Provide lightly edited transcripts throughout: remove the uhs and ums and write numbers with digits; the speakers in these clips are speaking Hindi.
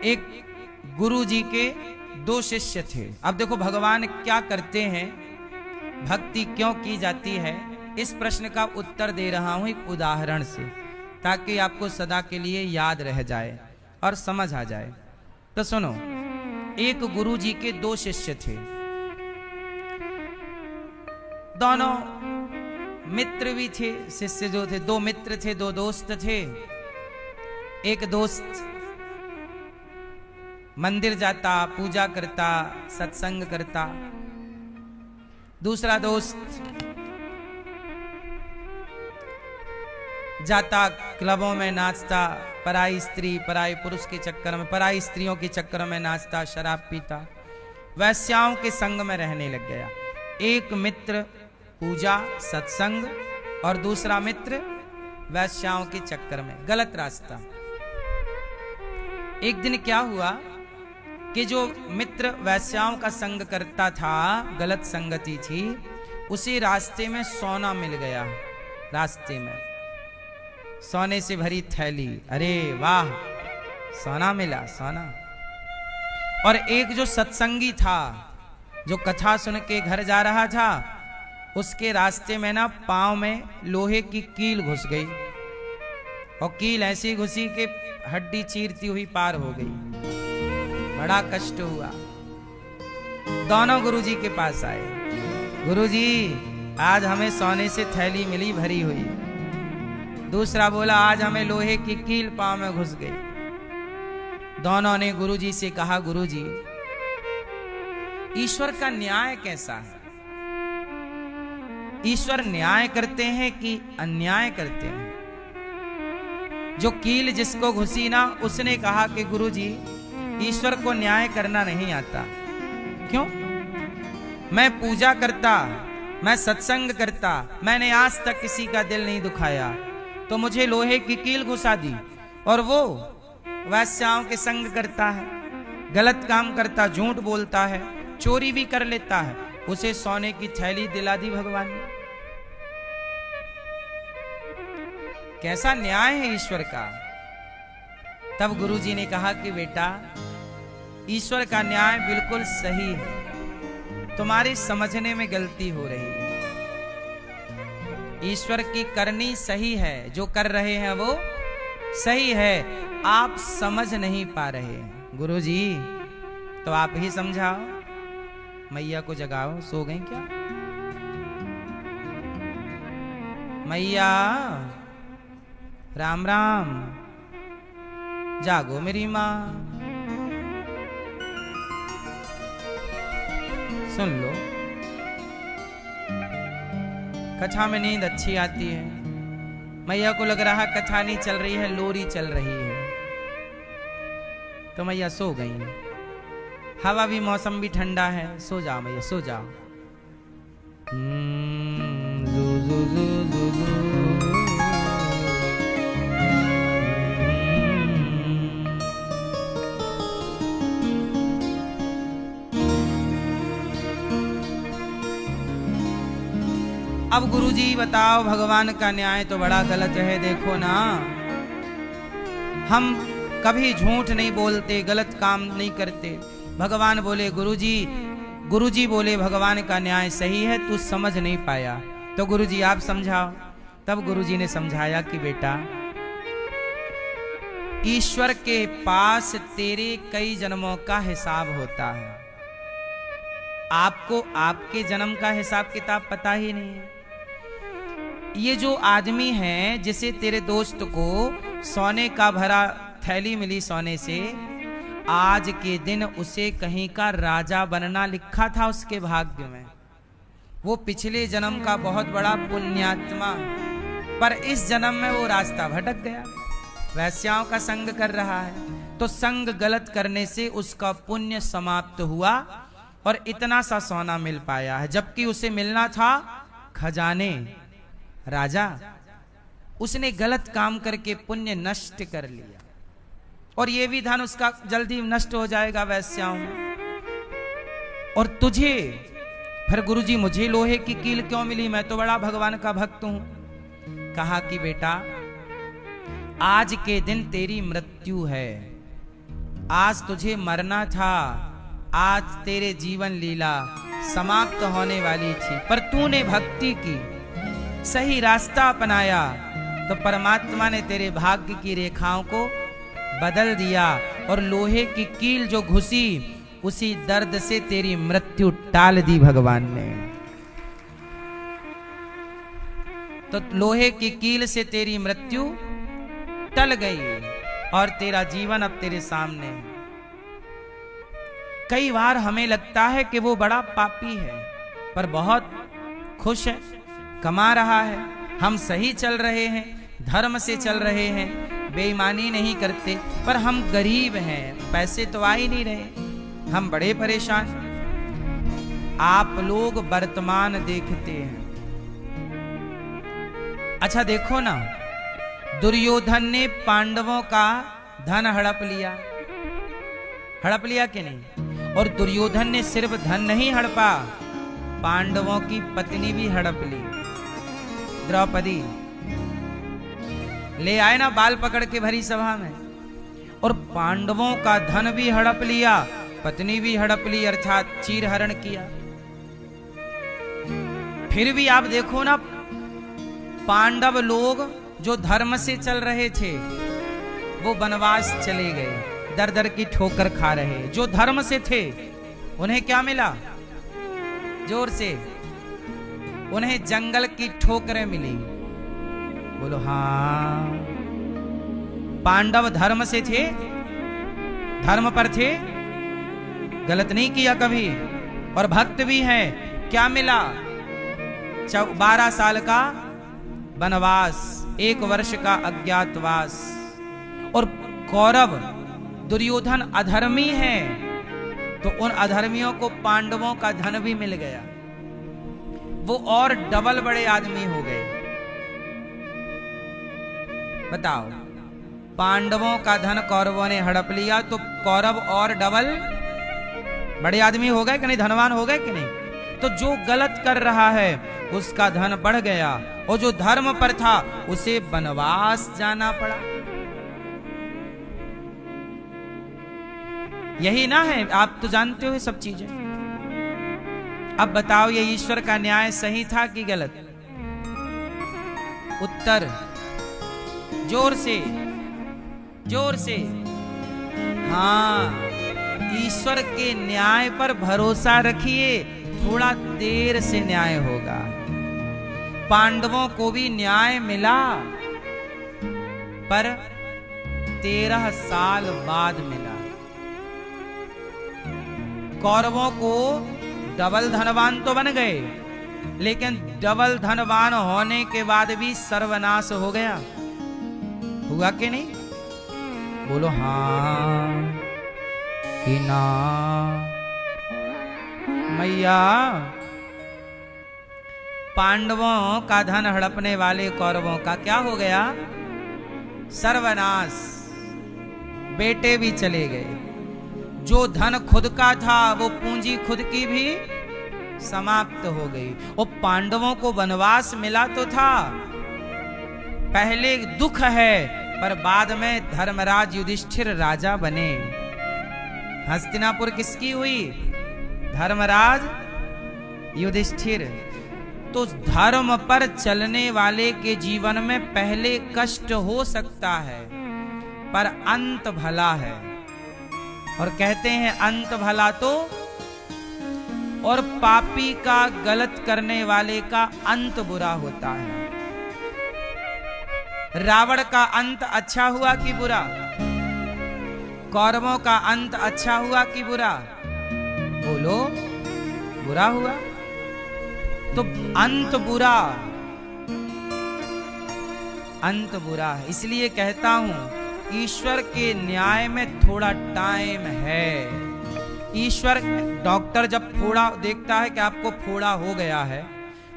एक गुरु जी के दो शिष्य थे। अब देखो भगवान क्या करते हैं, भक्ति क्यों की जाती है, इस प्रश्न का उत्तर दे रहा हूं एक उदाहरण से, ताकि आपको सदा के लिए याद रह जाए और समझ आ जाए। तो सुनो, एक गुरु जी के दो शिष्य थे, दोनों मित्र भी थे। शिष्य जो थे, दो मित्र थे, दो दोस्त थे। एक दोस्त मंदिर जाता, पूजा करता, सत्संग करता। दूसरा दोस्त जाता क्लबों में नाचता, पराई स्त्री पराई पुरुष के चक्कर में, पराई स्त्रियों के चक्कर में नाचता, शराब पीता, वैश्याओं के संग में रहने लग गया। एक मित्र पूजा सत्संग और दूसरा मित्र वैश्याओं के चक्कर में, गलत रास्ता। एक दिन क्या हुआ कि जो मित्र वैश्याओं का संग करता था, गलत संगति थी, उसी रास्ते में सोना मिल गया। रास्ते में सोने से भरी थैली, अरे वाह, सोना मिला, सोना। और एक जो सत्संगी था, जो कथा सुन के घर जा रहा था, उसके रास्ते में ना पांव में लोहे की कील घुस गई, और कील ऐसी घुसी कि हड्डी चीरती हुई पार हो गई। बड़ा कष्ट हुआ। दोनों गुरुजी के पास आए, गुरुजी आज हमें सोने से थैली मिली भरी हुई। दूसरा बोला आज हमें लोहे की कील पांव में घुस गई। दोनों ने गुरुजी से कहा, गुरुजी ईश्वर का न्याय कैसा है? ईश्वर न्याय करते हैं कि अन्याय करते हैं? जो कील जिसको घुसी ना, उसने कहा कि गुरुजी ईश्वर को न्याय करना नहीं आता। क्यों? मैं पूजा करता, मैं सत्संग करता, मैंने आज तक किसी का दिल नहीं दुखाया, तो मुझे लोहे की कील घुसा दी। और वो वैश्याओं के संग करता है, गलत काम करता, झूठ बोलता है, चोरी भी कर लेता है, उसे सोने की थैली दिला दी भगवान ने। कैसा न्याय है ईश्वर का? तब गुरुजी ने कहा कि बेटा ईश्वर का न्याय बिल्कुल सही है, तुम्हारी समझने में गलती हो रही है। ईश्वर की करनी सही है, जो कर रहे हैं वो सही है, आप समझ नहीं पा रहे हैं। गुरुजी तो आप ही समझाओ, मैया को जगाओ, सो गई क्या? मैया राम राम, जागो मेरी माँ, सुन लो। कथा में नींद अच्छी आती है। मैया को लग रहा कथा नहीं चल रही है, लोरी चल रही है, तो मैया सो गई। हवा भी, मौसम भी ठंडा है, सो जाओ मैया, सो जाओ। जू जू जू जू जू। अब गुरुजी बताओ, भगवान का न्याय तो बड़ा गलत है। देखो ना, हम कभी झूठ नहीं बोलते, गलत काम नहीं करते। भगवान बोले गुरुजी बोले भगवान का न्याय सही है, तू समझ नहीं पाया, तो गुरुजी आप समझाओ। तब गुरुजी ने समझाया कि बेटा ईश्वर के पास तेरे कई जन्मों का हिसाब होता है, आपको आपके जन्म का हिसाब किताब पता ही नहीं है। ये जो आदमी है, जिसे तेरे दोस्त को सोने का भरा थैली मिली सोने से, आज के दिन उसे कहीं का राजा बनना लिखा था उसके भाग्य में। वो पिछले जन्म का बहुत बड़ा पुण्यात्मा, पर इस जन्म में वो रास्ता भटक गया, वैश्याओं का संग कर रहा है। तो संग गलत करने से उसका पुण्य समाप्त हुआ और इतना सा सोना मिल पाया है, जबकि उसे मिलना था खजाने, राजा। उसने गलत काम करके पुण्य नष्ट कर लिया, और ये भी धन उसका जल्दी नष्ट हो जाएगा वैश्याओं में। और तुझे फिर गुरुजी मुझे लोहे की कील क्यों मिली? मैं तो बड़ा भगवान का भक्त हूं। कहा कि बेटा आज के दिन तेरी मृत्यु है, आज तुझे मरना था, आज तेरे जीवन लीला समाप्त होने वाली थी, पर तूने भक्ति की, सही रास्ता अपनाया, तो परमात्मा ने तेरे भाग्य की रेखाओं को बदल दिया और लोहे की कील जो घुसी उसी दर्द से तेरी मृत्यु टाल दी भगवान ने। तो लोहे की कील से तेरी मृत्यु टल गई और तेरा जीवन अब तेरे सामने। कई बार हमें लगता है कि वो बड़ा पापी है, पर बहुत खुश है, कमा रहा है, हम सही चल रहे हैं, धर्म से चल रहे हैं, बेईमानी नहीं करते, पर हम गरीब हैं, पैसे तो आ ही नहीं रहे, हम बड़े परेशान। आप लोग वर्तमान देखते हैं। अच्छा देखो ना, दुर्योधन ने पांडवों का धन हड़प लिया, हड़प लिया कि नहीं? और दुर्योधन ने सिर्फ धन नहीं हड़पा, पांडवों की पत्नी भी हड़प ली, द्रौपदी ले आए ना बाल पकड़ के भरी सभा में, और पांडवों का धन भी हड़प लिया, पत्नी भी हड़प ली, अर्थात चीर हरण किया। फिर भी आप देखो ना, पांडव लोग जो धर्म से चल रहे थे वो वनवास चले गए, दर दर की ठोकर खा रहे। जो धर्म से थे उन्हें क्या मिला? जोर से, उन्हें जंगल की ठोकरें मिली। बोलो हाँ, पांडव धर्म से थे, धर्म पर थे, गलत नहीं किया कभी, और भक्त भी हैं। क्या मिला? 12 साल का वनवास, 1 वर्ष का अज्ञातवास। और कौरव दुर्योधन अधर्मी है, तो उन अधर्मियों को पांडवों का धन भी मिल गया, वो और डबल बड़े आदमी हो गए। बताओ, पांडवों का धन कौरवों ने हड़प लिया तो कौरव और डबल बड़े आदमी हो गए कि नहीं, धनवान हो गए कि नहीं? तो जो गलत कर रहा है उसका धन बढ़ गया, और जो धर्म पर था उसे वनवास जाना पड़ा। यही ना है, आप तो जानते हो सब चीजें। अब बताओ, ये ईश्वर का न्याय सही था कि गलत? उत्तर जोर से, जोर से। हाँ, ईश्वर के न्याय पर भरोसा रखिए, थोड़ा देर से न्याय होगा। पांडवों को भी न्याय मिला, पर 13 साल बाद मिला। कौरवों को डबल धनवान तो बन गए, लेकिन डबल धनवान होने के बाद भी सर्वनाश हो गया। हुआ कि नहीं? बोलो हाँ कि ना। मैया, पांडवों का धन हड़पने वाले कौरवों का क्या हो गया? सर्वनाश। बेटे भी चले गए, जो धन खुद का था वो पूंजी खुद की भी समाप्त हो गई। और पांडवों को वनवास मिला तो था, पहले दुख है, पर बाद में धर्मराज युधिष्ठिर राजा बने। हस्तिनापुर किसकी हुई? धर्मराज युधिष्ठिर। तो धर्म पर चलने वाले के जीवन में पहले कष्ट हो सकता है, पर अंत भला है। और कहते हैं अंत भला तो, और पापी का, गलत करने वाले का अंत बुरा होता है। रावण का अंत अच्छा हुआ कि बुरा? कौरवों का अंत अच्छा हुआ कि बुरा? बोलो, बुरा हुआ। तो अंत बुरा, अंत बुरा है। इसलिए कहता हूं, ईश्वर के न्याय में थोड़ा टाइम है। ईश्वर, डॉक्टर जब फोड़ा देखता है कि आपको फोड़ा हो गया है,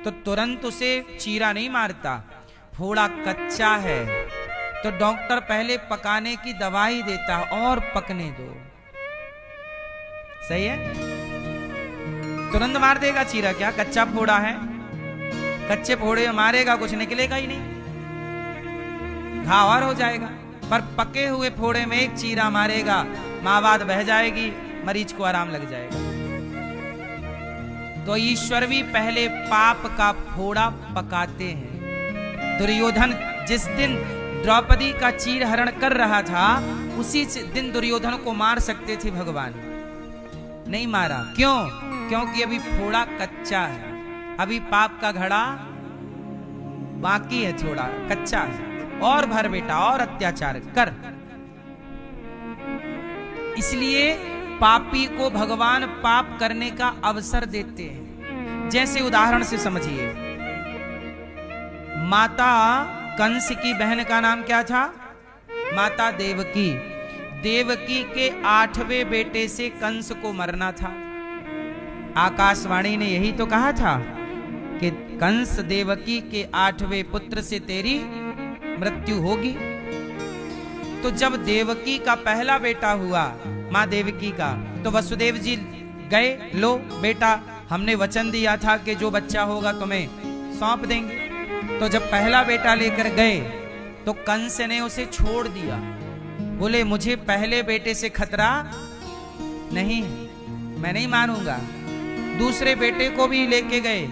तो तुरंत उसे चीरा नहीं मारता। फोड़ा कच्चा है तो डॉक्टर पहले पकाने की दवाई देता है, और पकने दो। सही है? तुरंत मार देगा चीरा क्या? कच्चा फोड़ा है, कच्चे फोड़े मारेगा कुछ निकलेगा ही नहीं, घाव और हो जाएगा। पर पके हुए फोड़े में एक चीरा मारेगा मावाद बह जाएगी, मरीज को आराम लग जाएगा। तो ईश्वर भी पहले पाप का फोड़ा पकाते हैं। दुर्योधन जिस दिन द्रौपदी का चीर हरण कर रहा था, उसी दिन दुर्योधन को मार सकते थे भगवान, नहीं मारा। क्यों? क्योंकि अभी फोड़ा कच्चा है, अभी पाप का घड़ा बाकी है, थोड़ा कच्चा है। और भर बेटा, और अत्याचार कर। इसलिए पापी को भगवान पाप करने का अवसर देते हैं। जैसे उदाहरण से समझिए, माता कंस की बहन का नाम क्या था? माता देवकी। देवकी के 8वें बेटे से कंस को मरना था। आकाशवाणी ने यही तो कहा था कि कंस देवकी के 8वें पुत्र से तेरी मृत्यु होगी। तो जब देवकी का पहला बेटा हुआ, मां देवकी का, तो वसुदेव जी गए, लो बेटा, हमने वचन दिया था कि जो बच्चा होगा तुम्हें सौंप देंगे। तो जब पहला बेटा लेकर गए तो कंस ने उसे छोड़ दिया। बोले मुझे पहले बेटे से खतरा नहीं है, मैं नहीं मारूंगा। दूसरे बेटे को भी लेके गए।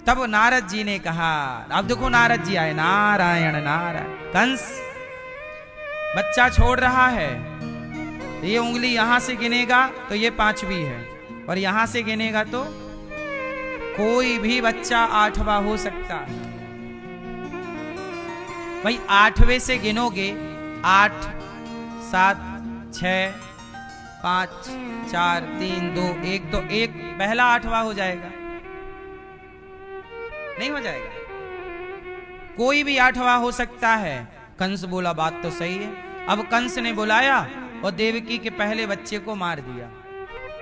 तब नारद जी ने कहा, अब देखो नारद जी आए, नारायण नारायण, कंस बच्चा छोड़ रहा है, ये उंगली यहां से गिनेगा तो ये 5वीं है, और यहां से गिनेगा तो कोई भी बच्चा 8वां हो सकता है। भाई 8वें से गिनोगे, 8 7 6 5 4 3 2 1, तो एक पहला 8वां हो जाएगा, नहीं हो जाएगा? कोई भी 8वां हो सकता है। कंस बोला बात तो सही है। अब कंस ने बुलाया और देवकी के पहले बच्चे को मार दिया।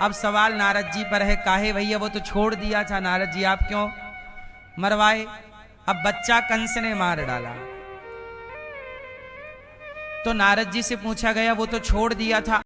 अब सवाल नारद जी पर है, काहे भैया, वो तो छोड़ दिया था, नारद जी आप क्यों मरवाए? अब बच्चा कंस ने मार डाला। तो नारद जी से पूछा गया, वो तो छोड़ दिया था,